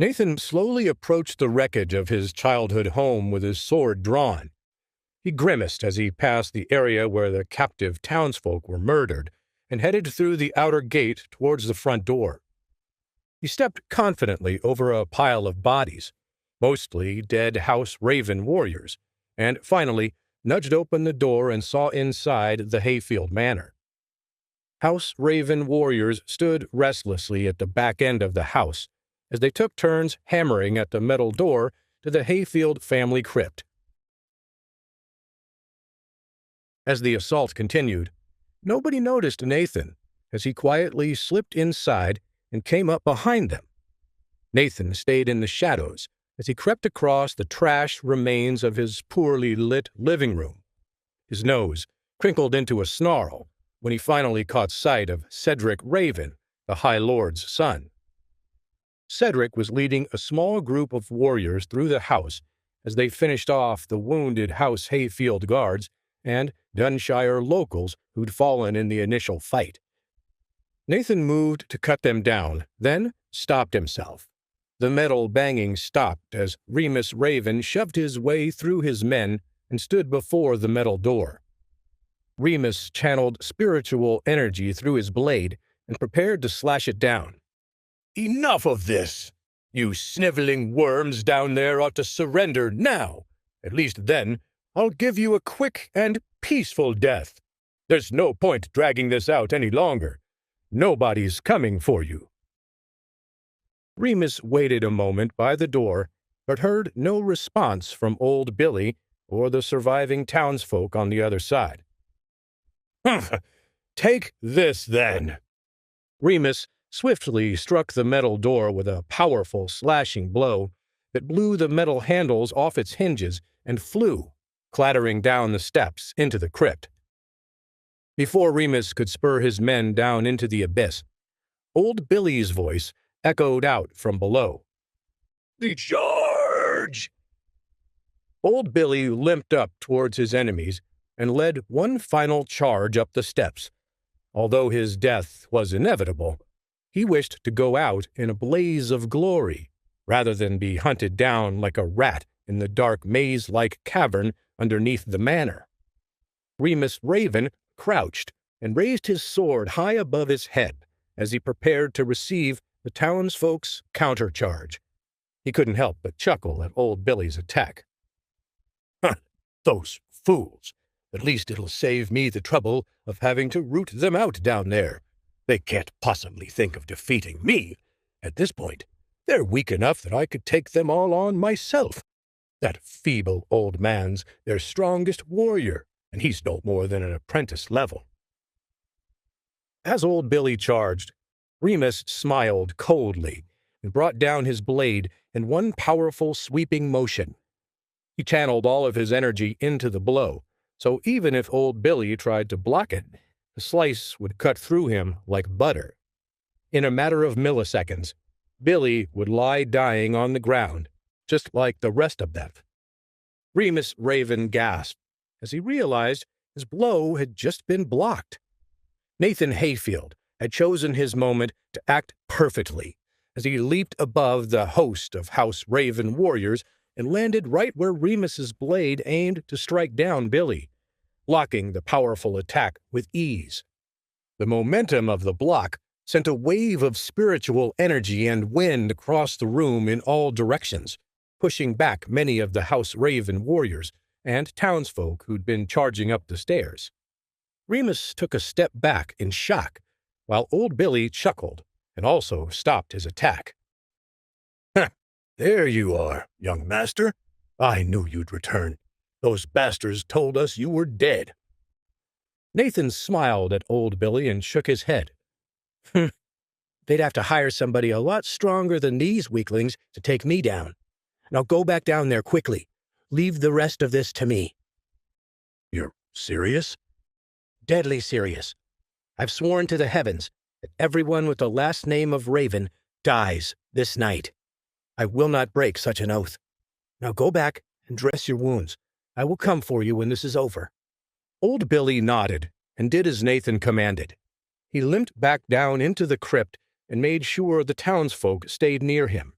Nathan slowly approached the wreckage of his childhood home with his sword drawn. He grimaced as he passed the area where the captive townsfolk were murdered and headed through the outer gate towards the front door. He stepped confidently over a pile of bodies, mostly dead House Raven warriors, and finally nudged open the door and saw inside the Hayfield manor. House Raven warriors stood restlessly at the back end of the house as they took turns hammering at the metal door to the Hayfield family crypt. As the assault continued, nobody noticed Nathan as he quietly slipped inside and came up behind them. Nathan stayed in the shadows as he crept across the trash remains of his poorly lit living room. His nose crinkled into a snarl when he finally caught sight of Cedric Raven, the High Lord's son. Cedric was leading a small group of warriors through the house as they finished off the wounded House Hayfield guards and Dunshire locals who'd fallen in the initial fight. Nathan moved to cut them down, then stopped himself. The metal banging stopped as Remus Raven shoved his way through his men and stood before the metal door. Remus channeled spiritual energy through his blade and prepared to slash it down. "Enough of this! You sniveling worms down there ought to surrender now. At least then, I'll give you a quick and peaceful death. There's no point dragging this out any longer. Nobody's coming for you." Remus waited a moment by the door, but heard no response from old Billy or the surviving townsfolk on the other side. "Take this, then." Remus swiftly struck the metal door with a powerful slashing blow that blew the metal handles off its hinges and flew, clattering down the steps into the crypt. Before Remus could spur his men down into the abyss, old Billy's voice echoed out from below. "The charge!" Old Billy limped up towards his enemies and led one final charge up the steps. Although his death was inevitable, he wished to go out in a blaze of glory, rather than be hunted down like a rat in the dark maze-like cavern underneath the manor. Remus Raven crouched and raised his sword high above his head as he prepared to receive the townsfolk's countercharge. He couldn't help but chuckle at old Billy's attack. "Those fools! At least it'll save me the trouble of having to root them out down there. They can't possibly think of defeating me. At this point, they're weak enough that I could take them all on myself. That feeble old man's their strongest warrior, and he's no more than an apprentice level." As old Billy charged, Remus smiled coldly and brought down his blade in one powerful sweeping motion. He channeled all of his energy into the blow, so even if old Billy tried to block it, the slice would cut through him like butter. In a matter of milliseconds, Billy would lie dying on the ground, just like the rest of them. Remus Raven gasped as he realized his blow had just been blocked. Nathan Hayfield had chosen his moment to act perfectly as he leaped above the host of House Raven warriors and landed right where Remus's blade aimed to strike down Billy, blocking the powerful attack with ease. The momentum of the block sent a wave of spiritual energy and wind across the room in all directions, pushing back many of the House Raven warriors and townsfolk who'd been charging up the stairs. Remus took a step back in shock, while old Billy chuckled and also stopped his attack. "There you are, young master. I knew you'd return. Those bastards told us you were dead." Nathan smiled at old Billy and shook his head. "They'd have to hire somebody a lot stronger than these weaklings to take me down. Now go back down there quickly. Leave the rest of this to me." "You're serious?" "Deadly serious. I've sworn to the heavens that everyone with the last name of Raven dies this night. I will not break such an oath. Now go back and dress your wounds. I will come for you when this is over." Old Billy nodded and did as Nathan commanded. He limped back down into the crypt and made sure the townsfolk stayed near him.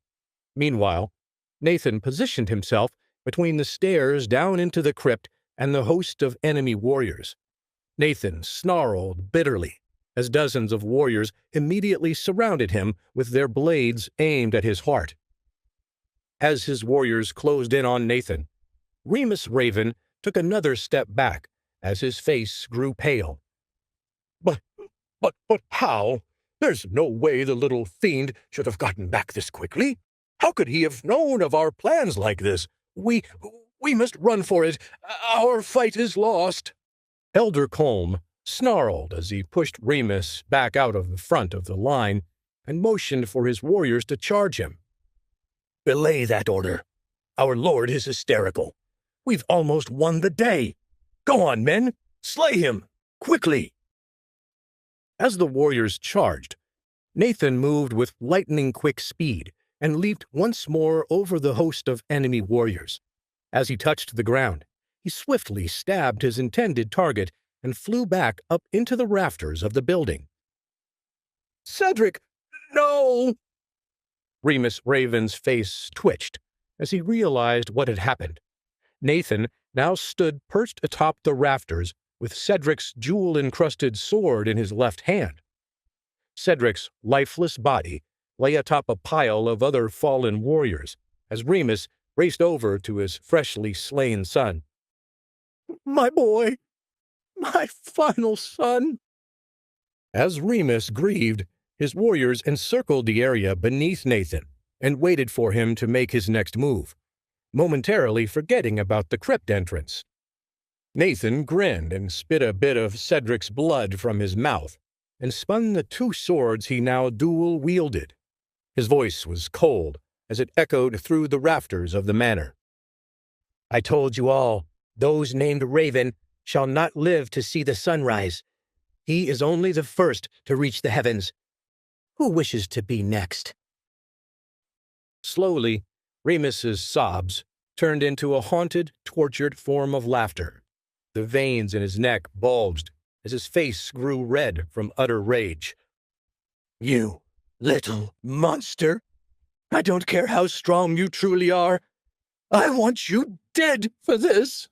Meanwhile, Nathan positioned himself between the stairs down into the crypt and the host of enemy warriors. Nathan snarled bitterly as dozens of warriors immediately surrounded him with their blades aimed at his heart. As his warriors closed in on Nathan, Remus Raven took another step back as his face grew pale. But how? There's no way the little fiend should have gotten back this quickly. How could he have known of our plans like this? We must run for it. Our fight is lost. Elder Colm snarled as he pushed Remus back out of the front of the line and motioned for his warriors to charge him. Belay that order. Our lord is hysterical. We've almost won the day. Go on, men. Slay him. Quickly. As the warriors charged, Nathan moved with lightning-quick speed and leaped once more over the host of enemy warriors. As he touched the ground, he swiftly stabbed his intended target and flew back up into the rafters of the building. Cedric, no! Remus Raven's face twitched as he realized what had happened. Nathan now stood perched atop the rafters with Cedric's jewel-encrusted sword in his left hand. Cedric's lifeless body lay atop a pile of other fallen warriors as Remus raced over to his freshly slain son. My boy! My final son! As Remus grieved, his warriors encircled the area beneath Nathan and waited for him to make his next move, momentarily forgetting about the crypt entrance. Nathan grinned and spit a bit of Cedric's blood from his mouth and spun the two swords he now dual-wielded. His voice was cold as it echoed through the rafters of the manor. I told you all, those named Raven shall not live to see the sunrise. He is only the first to reach the heavens. Who wishes to be next? Slowly, Remus's sobs turned into a haunted, tortured form of laughter. The veins in his neck bulged as his face grew red from utter rage. You little monster! I don't care how strong you truly are. I want you dead for this!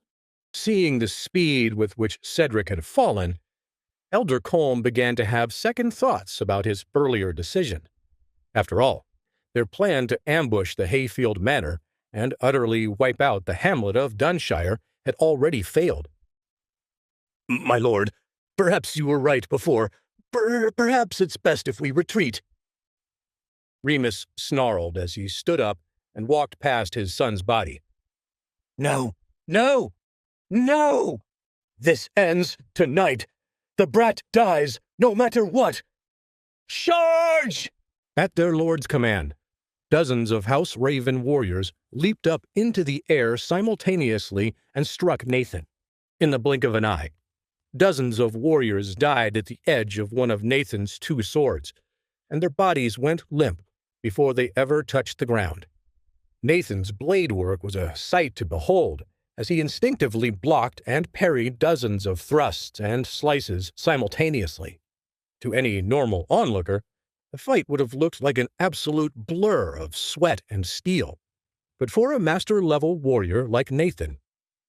Seeing the speed with which Cedric had fallen, Elder Colm began to have second thoughts about his earlier decision. After all, their plan to ambush the Hayfield manor and utterly wipe out the hamlet of Dunshire had already failed. My lord, perhaps you were right before. Perhaps it's best if we retreat. Remus snarled as he stood up and walked past his son's body. No, no, no! This ends tonight. The brat dies, no matter what. Charge! At their lord's command, dozens of House Raven warriors leaped up into the air simultaneously and struck Nathan. In the blink of an eye, dozens of warriors died at the edge of one of Nathan's two swords, and their bodies went limp before they ever touched the ground. Nathan's blade work was a sight to behold, as he instinctively blocked and parried dozens of thrusts and slices simultaneously. To any normal onlooker, the fight would have looked like an absolute blur of sweat and steel. But for a master-level warrior like Nathan,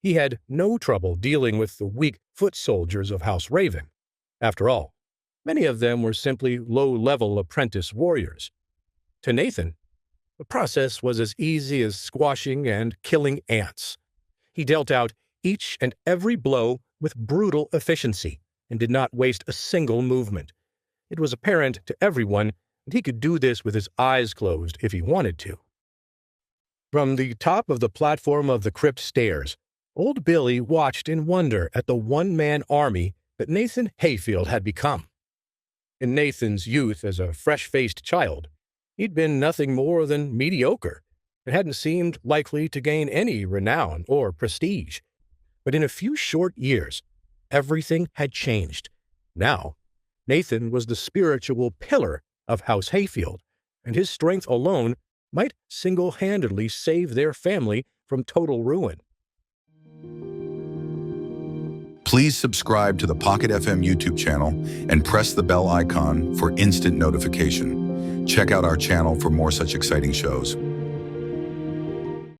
he had no trouble dealing with the weak foot soldiers of House Raven. After all, many of them were simply low-level apprentice warriors. To Nathan, the process was as easy as squashing and killing ants. He dealt out each and every blow with brutal efficiency and did not waste a single movement. It was apparent to everyone that he could do this with his eyes closed if he wanted to. From the top of the platform of the crypt stairs, Old Billy watched in wonder at the one-man army that Nathan Hayfield had become. In Nathan's youth as a fresh-faced child, he'd been nothing more than mediocre and hadn't seemed likely to gain any renown or prestige. But in a few short years, everything had changed. Now, Nathan was the spiritual pillar of House Hayfield, and his strength alone might single-handedly save their family from total ruin. Please subscribe to the Pocket FM YouTube channel and press the bell icon for instant notification. Check out our channel for more such exciting shows.